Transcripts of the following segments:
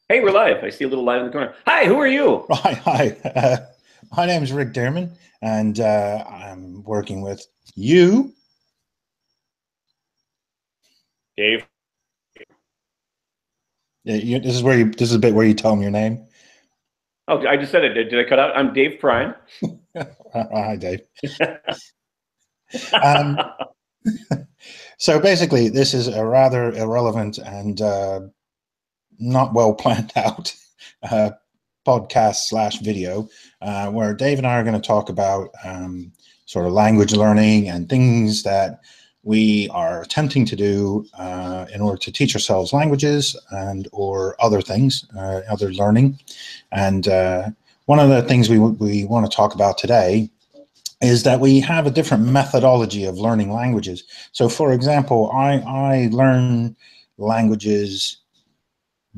Hey, we're live. I see a little live in the corner. Hi, who are you? Right, hi. My name is Rick Dearman, and I'm working with you. Dave. This is a bit where you tell me your name. Oh, I just said it. Did I cut out? I'm Dave Prime. Hi, Dave. Um, so basically, this is a rather irrelevant and not well planned out uh, podcast slash video where Dave and I are going to talk about sort of language learning and things that we are attempting to do in order to teach ourselves languages and or other things, other learning. And one of the things we want to talk about today is that we have a different methodology of learning languages. So, for example, I learn languages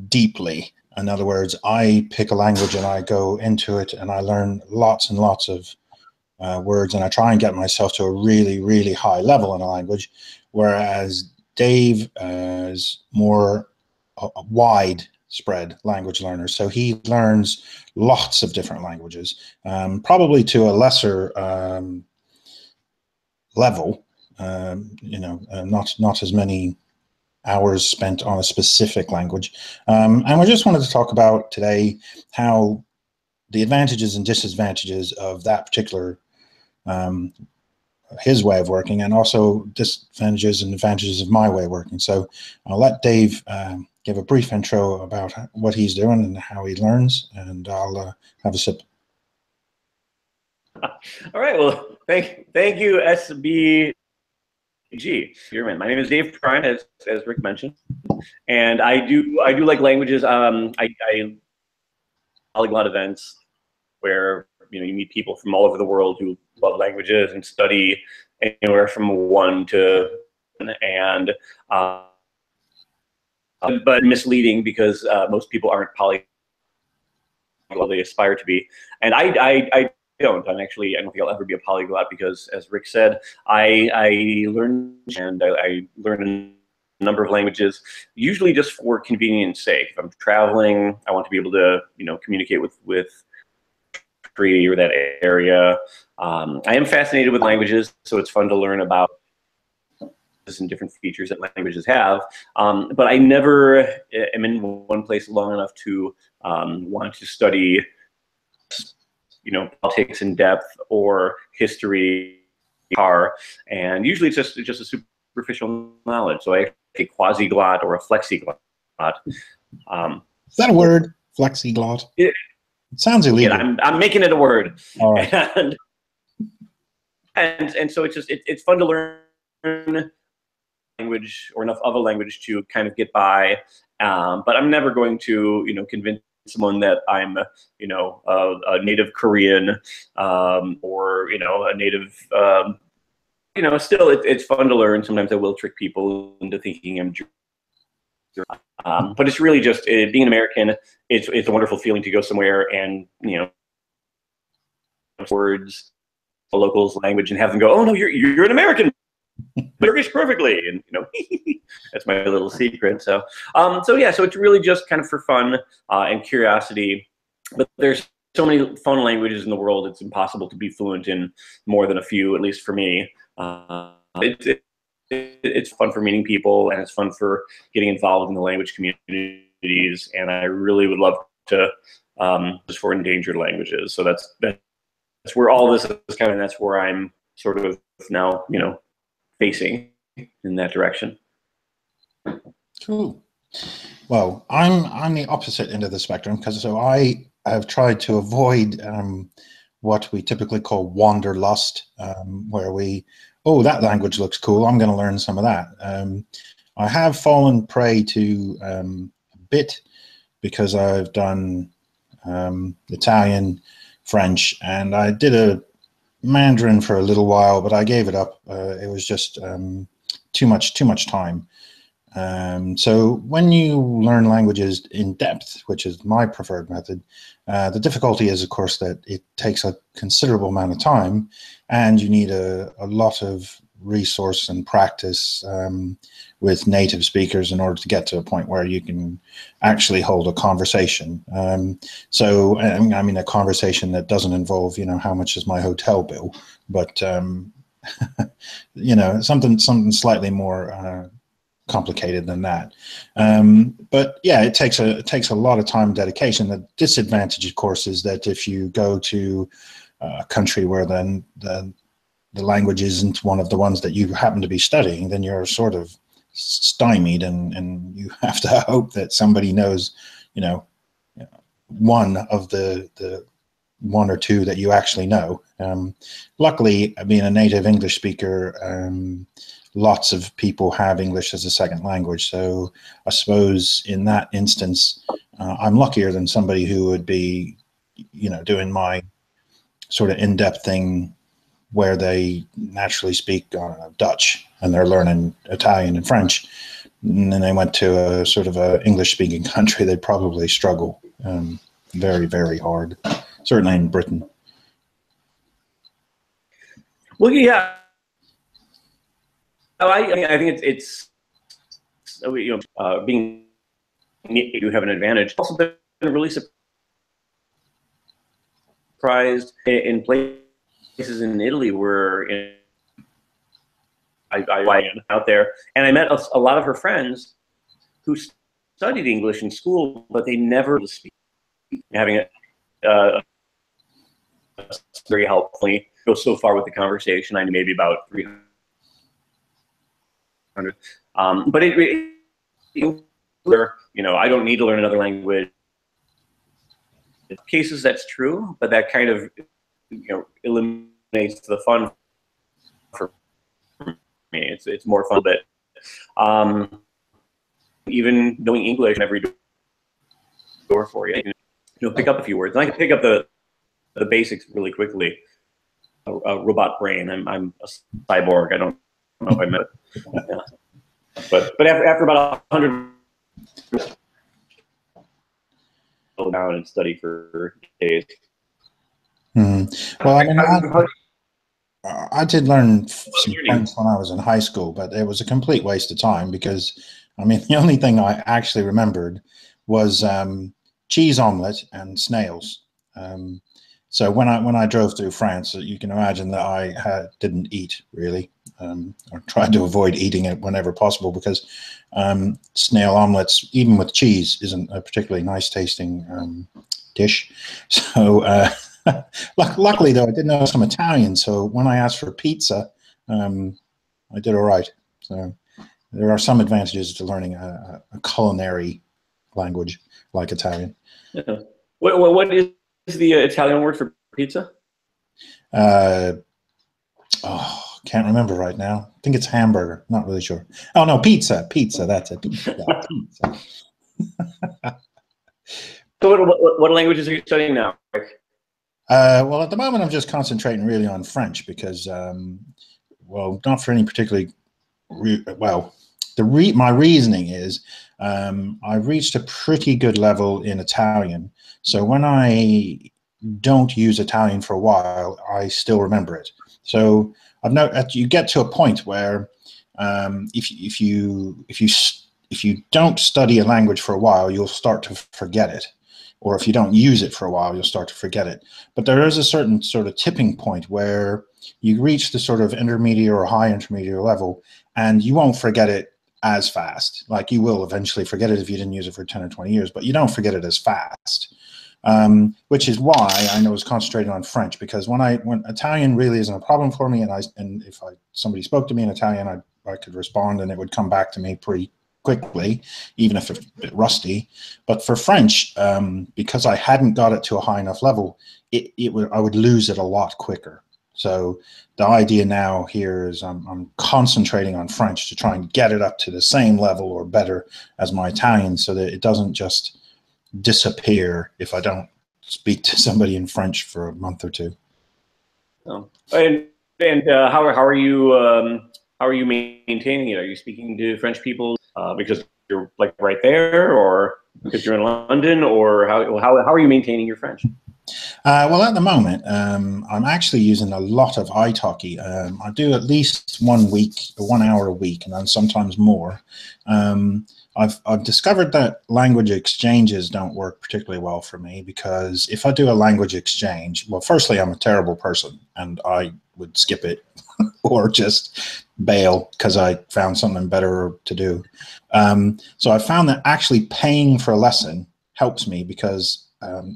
deeply. In other words, I pick a language and I go into it and I learn lots and lots of words, and I try and get myself to a really, really high level in a language, whereas Dave is more a wide spread language learner. So he learns lots of different languages, probably to a lesser level, not as many hours spent on a specific language. And we just wanted to talk about today how the advantages and disadvantages of that particular um, his way of working, and also disadvantages and advantages of my way of working. So I'll let Dave give a brief intro about what he's doing and how he learns, and I'll have a sip. All right. Well, thank you, SBG. My name is Dave Prime, as Rick mentioned, and I do like languages. I polyglot events where you meet people from all over the world who love languages and study anywhere from one to and but misleading because most people aren't polyglot, they aspire to be, and I don't. I don't think I'll ever be a polyglot because, as Rick said, I learn and I learn a number of languages, usually just for convenience sake. If I'm traveling, I want to be able to communicate with or that area. I am fascinated with languages, so it's fun to learn about and different features that languages have. But I never am in one place long enough to want to study, politics in depth or history. And usually it's just a superficial knowledge. So I take quasi-glot or a flexiglot. Is that a word? Flexiglot? It sounds illegal. Yeah, I'm making it a word. All right. And so it's fun to learn language or enough of a language to kind of get by. But I'm never going to convince someone that I'm a native Korean or a native still it's fun to learn. Sometimes I will trick people into thinking I'm but it's really just being an American. It's a wonderful feeling to go somewhere and words, the locals' language, and have them go, "Oh no, you're an American, Turkish perfectly," and that's my little secret. So so it's really just kind of for fun and curiosity. But there's so many fun languages in the world; it's impossible to be fluent in more than a few, at least for me. It's fun for meeting people, and it's fun for getting involved in the language communities. And I really would love to just for endangered languages. So that's where all this is kind of. That's where I'm sort of now, facing in that direction. Cool. Well, I'm the opposite end of the spectrum because I have tried to avoid what we typically call wanderlust, where that language looks cool, I'm going to learn some of that. I have fallen prey to a bit because I've done Italian, French, and I did a Mandarin for a little while, but I gave it up. It was just too much time. So when you learn languages in depth, which is my preferred method, the difficulty is, of course, that it takes a considerable amount of time, and you need a lot of resource and practice with native speakers in order to get to a point where you can actually hold a conversation. So, I mean, a conversation that doesn't involve, you know, how much is my hotel bill, but you know, something slightly more complicated than that. But yeah, it takes a lot of time and dedication. The disadvantage, of course, is that if you go to a country where then the language isn't one of the ones that you happen to be studying, then you're sort of stymied, and you have to hope that somebody knows, you know, one of the one or two that you actually know. Luckily, being a native English speaker, lots of people have English as a second language. So I suppose in that instance, I'm luckier than somebody who would be, you know, doing my sort of in-depth thing where they naturally speak Dutch and they're learning Italian and French, and then they went to a sort of a English-speaking country, they'd probably struggle very, very hard, certainly in Britain. Well, yeah, I mean, I think it's you know, being you have an advantage. Also been really surprised in places in Italy where I went out there, and I met a lot of her friends who studied English in school, but they never speak. Having a very helpfully go so far with the conversation. I knew maybe about 300. But you know, I don't need to learn another language. In cases that's true, but that kind of, you know, eliminates the fun for me. It's more fun, but even knowing English every door for you, you know, pick up a few words. And I can pick up the basics really quickly. A robot brain. I'm a cyborg. I don't know if I met it. Yeah. But after about 100, go down and study for days. Well, I mean, I did learn some French when I was in high school, but it was a complete waste of time because, I mean, the only thing I actually remembered was cheese omelette and snails. So when I drove through France, you can imagine that I didn't eat really, or tried to avoid eating it whenever possible, because snail omelets, even with cheese, isn't a particularly nice tasting dish. So luckily, though, I did know some Italian, so when I asked for pizza, I did all right. So there are some advantages to learning a culinary language like Italian. Yeah. What is the Italian word for pizza? Oh, can't remember right now. I think it's hamburger. Not really sure. Oh no, pizza. That's it. Pizza. So what languages are you studying now? Well, at the moment, I'm just concentrating really on French because, well, not for any particularly. My reasoning is I've reached a pretty good level in Italian. So when I don't use Italian for a while, I still remember it. So I've noticed you get to a point where if you don't study a language for a while, you'll start to forget it. Or if you don't use it for a while, you'll start to forget it. But there is a certain sort of tipping point where you reach the sort of intermediate or high intermediate level, and you won't forget it as fast. Like, you will eventually forget it if you didn't use it for 10 or 20 years, but you don't forget it as fast. Which is why I was concentrating on French, because when Italian really isn't a problem for me, and if somebody spoke to me in Italian, I could respond and it would come back to me pretty quickly, even if it's a bit rusty. But for French, because I hadn't got it to a high enough level, I would lose it a lot quicker. So the idea now here is I'm concentrating on French to try and get it up to the same level or better as my Italian, so that it doesn't just disappear if I don't speak to somebody in French for a month or two. Oh. And how are you maintaining it? Are you speaking to French people because you're like right there, or because you're in London, or how are you maintaining your French? Well, at the moment, I'm actually using a lot of italki. I do at least 1 week, 1 hour a week, and then sometimes more. I've discovered that language exchanges don't work particularly well for me, because if I do a language exchange, well, firstly, I'm a terrible person and I would skip it or just bail because I found something better to do. So I found that actually paying for a lesson helps me, because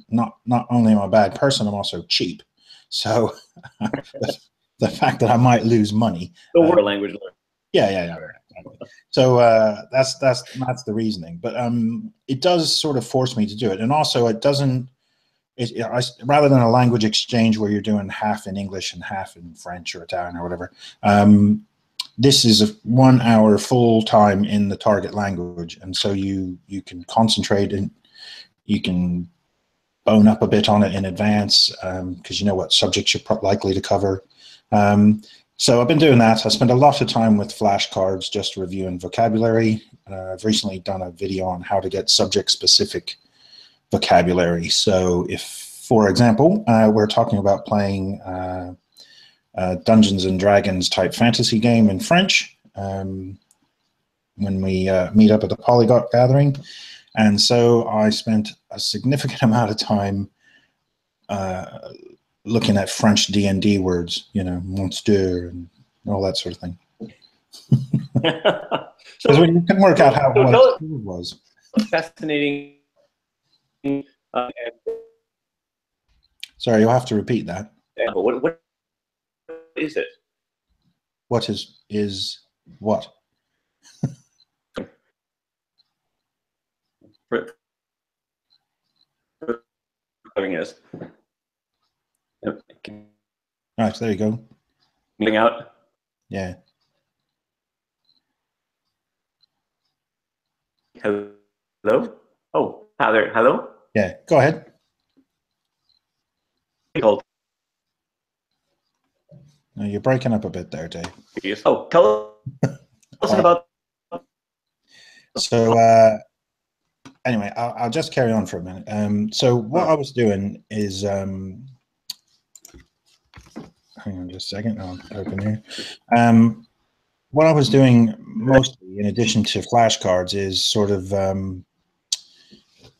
not only am I a bad person, I'm also cheap. So the fact that I might lose money. The word language. Yeah. So that's the reasoning. But it does sort of force me to do it, and also it doesn't. Rather than a language exchange where you're doing half in English and half in French or Italian or whatever, this is a 1 hour full time in the target language, and so you can concentrate and you can bone up a bit on it in advance, because you know what subjects you're likely to cover. So I've been doing that. I spend a lot of time with flashcards just reviewing vocabulary. I've recently done a video on how to get subject-specific vocabulary. So if, for example, we're talking about playing Dungeons and Dragons type fantasy game in French, when we meet up at the Polyglot gathering. And so I spent a significant amount of time looking at French D&D words, you know, monster and all that sort of thing. Because you can work out how what it was. Fascinating. Sorry, you'll have to repeat that. What is it? What is what? Is. Yep. Right, there you go. Moving out. Yeah. Hello? Oh, hi there. Hello? Yeah, go ahead. Hold. No, you're breaking up a bit there, Dave. Oh, tell us about. So anyway, I'll just carry on for a minute. So what I was doing is, hang on just a second, I'll open here. What I was doing mostly, in addition to flashcards, is sort of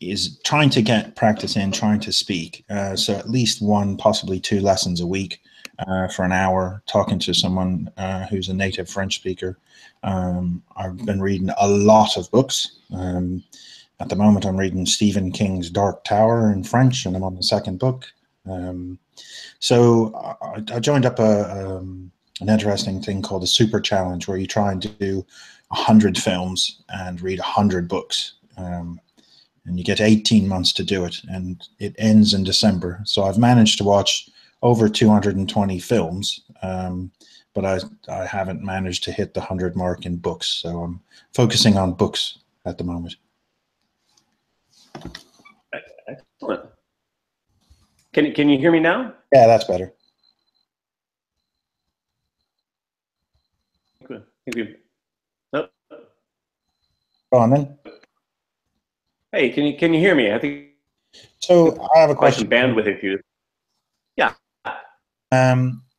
is trying to get practice in, trying to speak. So at least 1, possibly 2 lessons a week for an hour, talking to someone who's a native French speaker. I've been reading a lot of books. At the moment, I'm reading Stephen King's Dark Tower in French, and I'm on the 2nd book. So I joined up an interesting thing called a Super Challenge, where you try and do 100 films and read 100 books. And you get 18 months to do it, and it ends in December. So I've managed to watch over 220 films, but I haven't managed to hit the 100 mark in books. So I'm focusing on books at the moment. Excellent. Can you hear me now? Yeah, that's better. Good. Thank you. Nope. Go on then. Hey, can you hear me? I think so. I have a question. Some bandwidth issues. Yeah.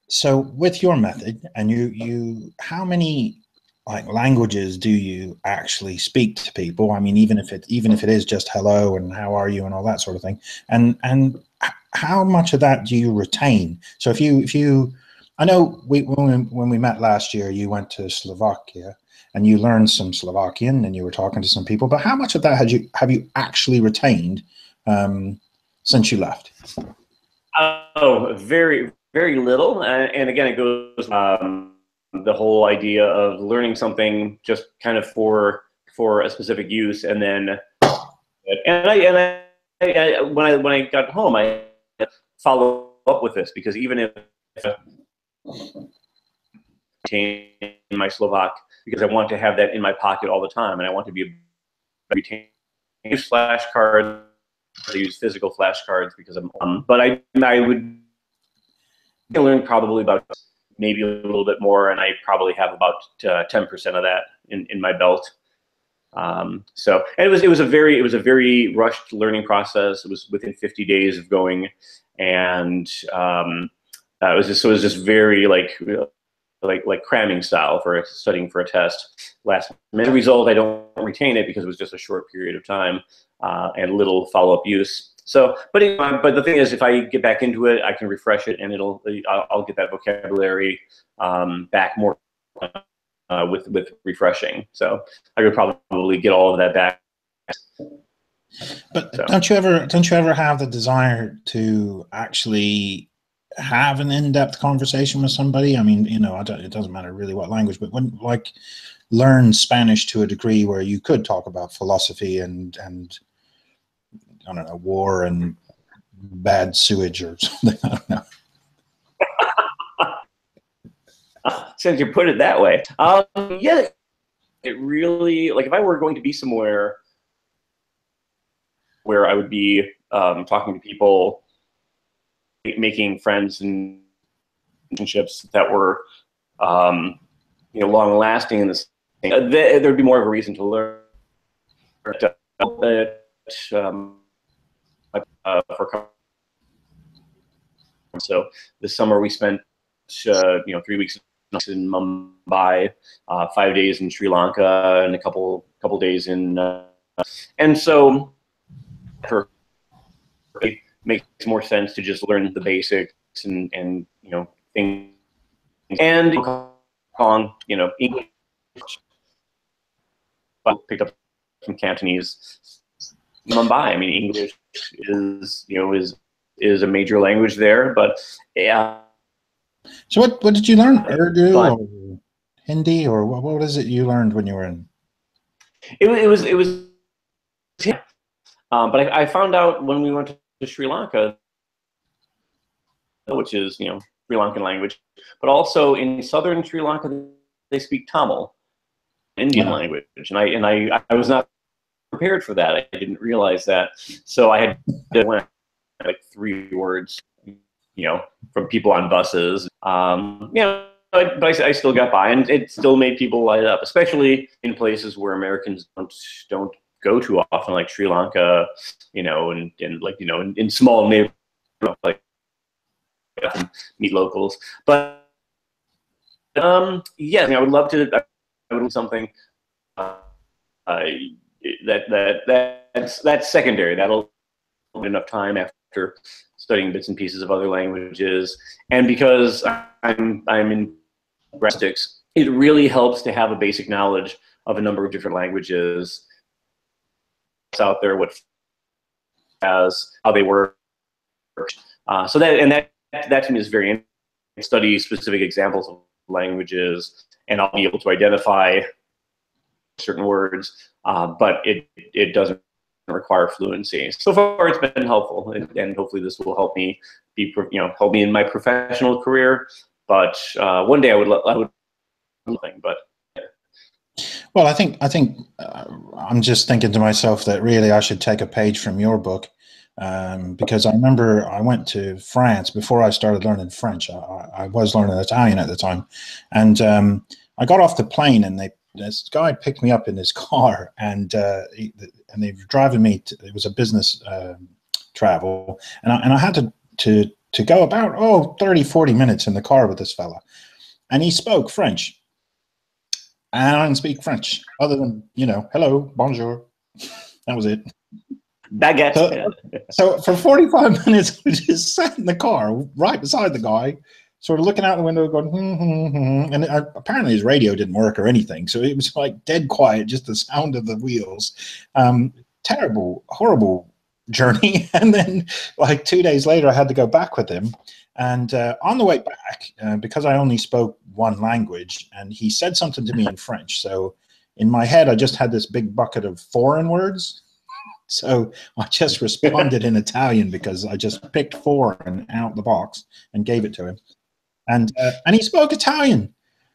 So with your method, and you, how many like languages do you actually speak to people? I mean, even if it is just hello and how are you and all that sort of thing, and how much of that do you retain? So if you, I know when we met last year, you went to Slovakia and you learned some Slovakian and you were talking to some people, but how much of that have you actually retained since you left? Oh, very, very little. And again, it goes the whole idea of learning something just kind of for a specific use, and then I when I got home, I follow up with this, because even if retain my Slovak, because I want to have that in my pocket all the time, and I want to be retain flashcards. I use physical flashcards because I'm, but I would learn probably about maybe a little bit more, and I probably have about 10% of that in my belt. So, and it was a very rushed learning process. It was within 50 days of going, and it was just very like cramming style for studying for a test. Last minute result, I don't retain it because it was just a short period of time and little follow up use. So, but the thing is, if I get back into it, I can refresh it, and I'll get that vocabulary back more with refreshing. So I could probably get all of that back. But so, don't you ever have the desire to actually have an in-depth conversation with somebody? I mean, it doesn't matter really what language, but when learn Spanish to a degree where you could talk about philosophy and I don't know, war and bad sewage or something. I don't know. Since you put it that way, yeah, it really, like, if I were going to be somewhere where I would be talking to people, making friends and relationships that were, long lasting in this, there'd be more of a reason to learn. So this summer we spent 3 weeks in Mumbai, 5 days in Sri Lanka, and a couple days in and so it makes more sense to just learn the basics and things, and English. I picked up some Cantonese. Mumbai, I mean, English is a major language there, but yeah. So what did you learn? Urdu or Hindi, or what is it you learned when you were in? It was but I found out when we went to Sri Lanka, which is Sri Lankan language, but also in southern Sri Lanka they speak Tamil, Indian language, and I was not prepared for that. I didn't realize that, so I had to learn like 3 words, from people on buses. But I still got by, and it still made people light up, especially in places where Americans don't go too often, like Sri Lanka, and in small neighborhoods, like meet locals. But yeah, I would love to. I would do something that's secondary. That'll be enough time after studying bits and pieces of other languages, and because I'm in linguistics, it really helps to have a basic knowledge of a number of different languages out there, how they work. So that to me is very interesting. I study specific examples of languages, and I'll be able to identify certain words, but it doesn't require fluency. So far, it's been helpful, and hopefully this will help me help me in my professional career. But one day I would something. But well, I think I'm just thinking to myself that really I should take a page from your book, because I remember I went to France before I started learning French. I was learning Italian at the time, and I got off the plane, and this guy picked me up in his car, and they were driving me. It was a business travel, and I had to go about 30, 40 minutes in the car with this fella, and he spoke French, and I didn't speak French other than hello, bonjour. That was it. Baguette. So for 45 minutes, we just sat in the car right beside the guy, sort of looking out the window, going, and apparently his radio didn't work or anything, so it was like dead quiet, just the sound of the wheels. Terrible, horrible journey. And then like 2 days later, I had to go back with him, and on the way back, because I only spoke one language, and he said something to me in French, so in my head, I just had this big bucket of foreign words. So I just responded in Italian because I just picked foreign out the box and gave it to him. And he spoke Italian.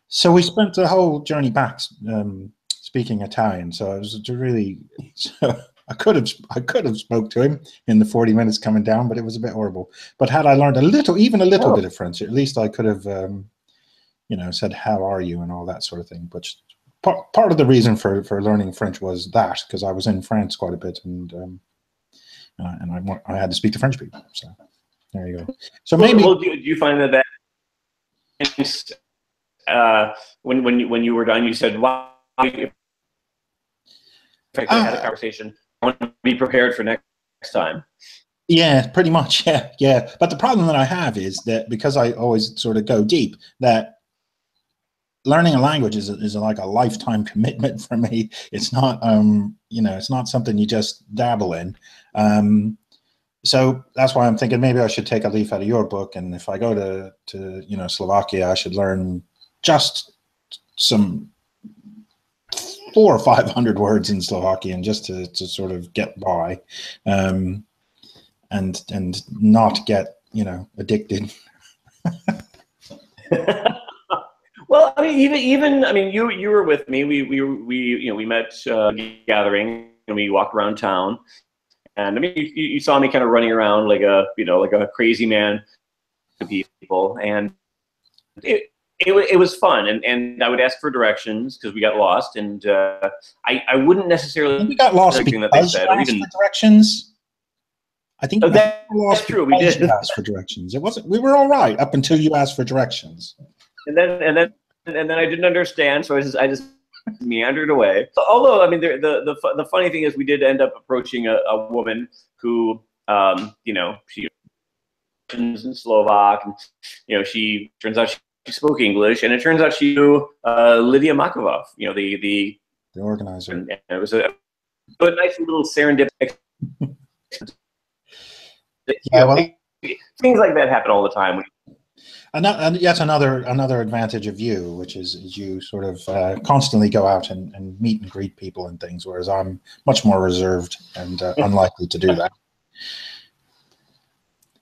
So we spent the whole journey back speaking Italian. So it was really, so I could have spoke to him in the 40 minutes coming down, but it was a bit horrible. But had I learned even a little bit of French, at least I could have, said, how are you, and all that sort of thing. But part of the reason for learning French was that, because I was in France quite a bit, and I had to speak to French people. So There you go. So maybe. Well, do you find that when you were done, you said, "Wow, if I had a conversation, I want to be prepared for next time." Yeah, pretty much. Yeah, yeah. But the problem that I have is that because I always sort of go deep, that learning a language is like a lifetime commitment for me. It's not, you know, it's not something you just dabble in. So that's why I'm thinking maybe I should take a leaf out of your book, and if I go to you know, Slovakia, I should learn just some 400 or 500 words in Slovakian just to sort of get by, and not get, you know, addicted. Well, I mean, even I mean, you were with me. We you know, we met gathering, and we walked around town. And I mean, you saw me kind of running around like a, you know, like a crazy man to people, and it was fun. And I would ask for directions because we got lost, and I wouldn't necessarily. We got lost everything that because they said, you or asked even for directions. I think we that's true. We did. You asked for directions. It wasn't. We were all right up until you asked for directions. And then I didn't understand, so I just meandered away. So, although I mean, the funny thing is, we did end up approaching a woman who, you know, she was in Slovak, and you know, she turns out she spoke English, and it turns out she knew Lydia Makovov, you know, the organizer. And it was a nice little serendipity. Yeah, well, things like that happen all the time. And yet another advantage of you, which is you sort of constantly go out and meet and greet people and things, whereas I'm much more reserved and unlikely to do that.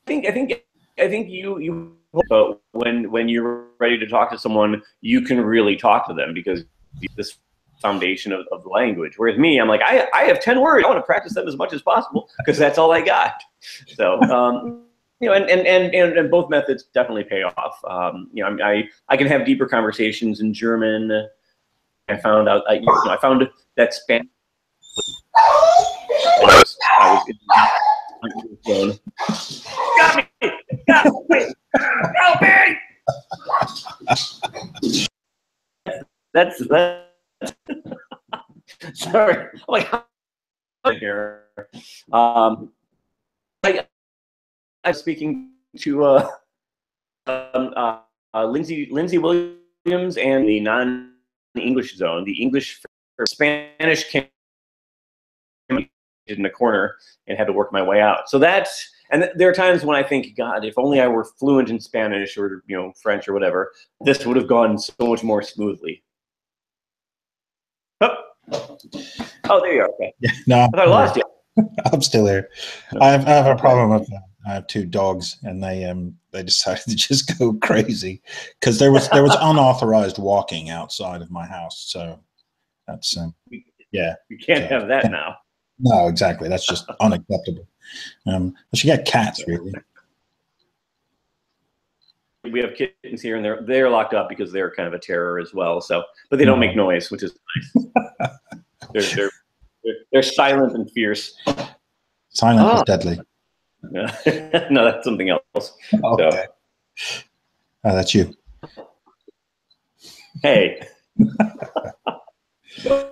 I think you but when you're ready to talk to someone, you can really talk to them because this foundation of the language. Whereas me, I'm like, I have 10 words. I want to practice them as much as possible because that's all I got. So you know, and both methods definitely pay off. You know, I can have deeper conversations in German. I found out, you know, I found that Spanish. I was got me! Got me! Help me! That's sorry. I'm like here. I'm speaking to Lindsay Williams and the non-English zone. The English for Spanish came in the corner and had to work my way out. So that's, and there are times when I think, God, if only I were fluent in Spanish or, you know, French or whatever, this would have gone so much more smoothly. Oh, there you are. Okay. Yeah, no, I thought I lost you. I'm still here. I have a problem with that. I have 2 dogs, and they decided to just go crazy because there was unauthorized walking outside of my house. So that's yeah. You can't have that now. No, exactly. That's just unacceptable. I should get cats, really. We have kittens here, and they're locked up because they're kind of a terror as well. So, but they don't make noise, which is nice. They're silent and fierce. Silent is deadly. No, that's something else. Okay. So. Oh, that's you. Hey.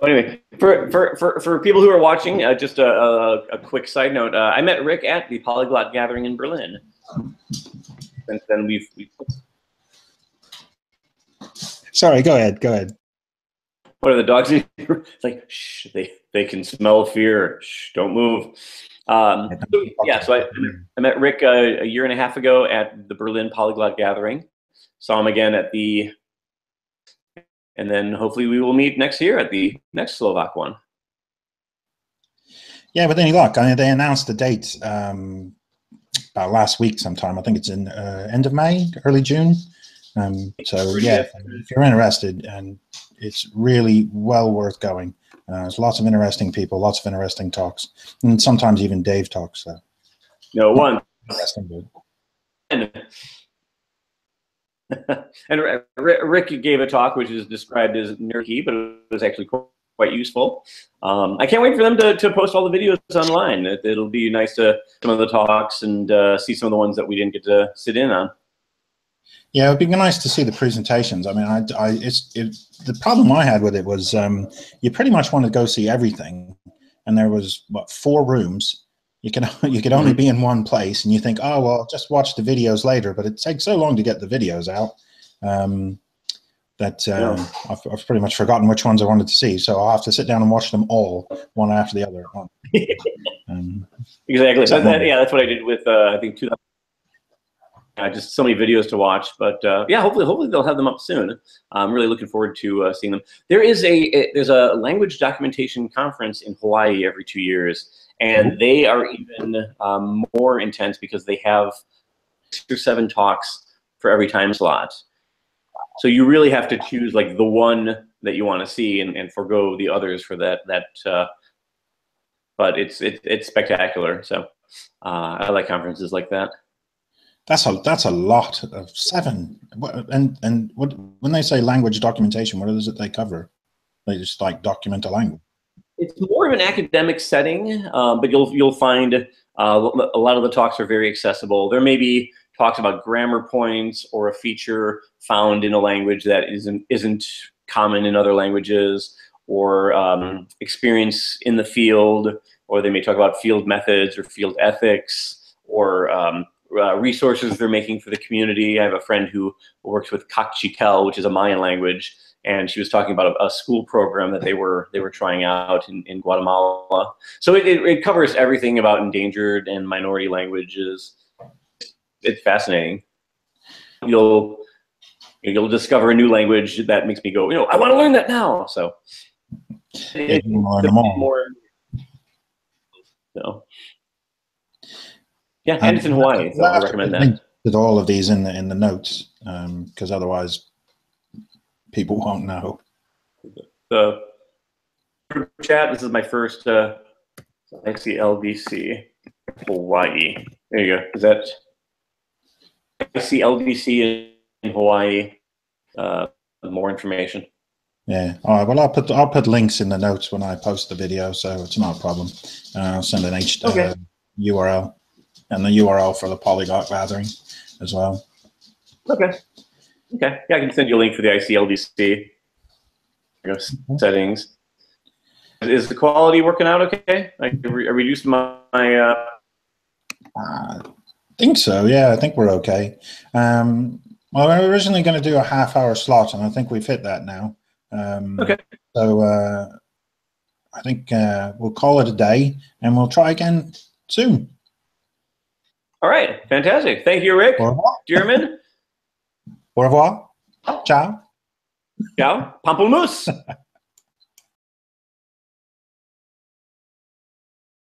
Anyway, for people who are watching, just a quick side note. I met Rick at the Polyglot Gathering in Berlin. Since then, we've Sorry, go ahead. Go ahead. What are the dogs? It's like, shh, they can smell fear. Shh, don't move. So, yeah, so I met Rick a year and a half ago at the Berlin Polyglot Gathering. Saw him again at the, and then hopefully we will meet next year at the next Slovak one. Yeah, with any luck. I mean, they announced the date last week sometime. I think it's in end of May, early June. So yeah, if you're interested, and it's really well worth going. There's lots of interesting people, lots of interesting talks, and sometimes even Dave talks. So. No one. Interesting, and Rick gave a talk which is described as nerdy, but it was actually quite useful. I can't wait for them to post all the videos online. It'll be nice to some of the talks and see some of the ones that we didn't get to sit in on. Yeah, it'd be nice to see the presentations. I mean, the problem I had with it was you pretty much want to go see everything, and there was what, 4 rooms. You could only be in one place, and you think, oh well, just watch the videos later. But it takes so long to get the videos out that I've pretty much forgotten which ones I wanted to see. So I'll have to sit down and watch them all, one after the other. Exactly. That's what I did with I think 2000. Just so many videos to watch, but yeah, hopefully they'll have them up soon. I'm really looking forward to seeing them. There's a language documentation conference in Hawaii every 2 years, and they are even more intense because they have 6 or 7 talks for every time slot. So you really have to choose like the one that you want to see and forego the others for that. But it's spectacular. So I like conferences like that. That's a lot of 7. And when they say language documentation, what is it they cover? They just like document a language. It's more of an academic setting, but you'll find a lot of the talks are very accessible. There may be talks about grammar points or a feature found in a language that isn't common in other languages, or experience in the field, or they may talk about field methods or field ethics, or resources they're making for the community. I have a friend who works with Kaqchikel, which is a Mayan language, and she was talking about a school program that they were trying out in Guatemala. So it covers everything about endangered and minority languages. It's fascinating. You'll discover a new language that makes me go, I want to learn that now. So it's more. So. Yeah, and it's in Hawaii, so I recommend that. With all of these in the notes, because otherwise people won't know. The chat. This is my first ICLDC Hawaii. There you go. Is that ICLDC in Hawaii? More information. Yeah. All right. Well, I'll put links in the notes when I post the video, so it's not a problem. I'll send an URL. And the URL for the polyglot gathering as well. Okay. Yeah, I can send you a link for the ICLDC settings. Is the quality working out okay? Are we using my? I think so. Yeah, I think we're okay. Well, we were originally going to do a half-hour slot, and I think we've hit that now. Okay. So I think we'll call it a day, and we'll try again soon. All right, fantastic. Thank you, Rick. Au revoir. German. Au revoir. Ciao. Ciao. Pamplemousse.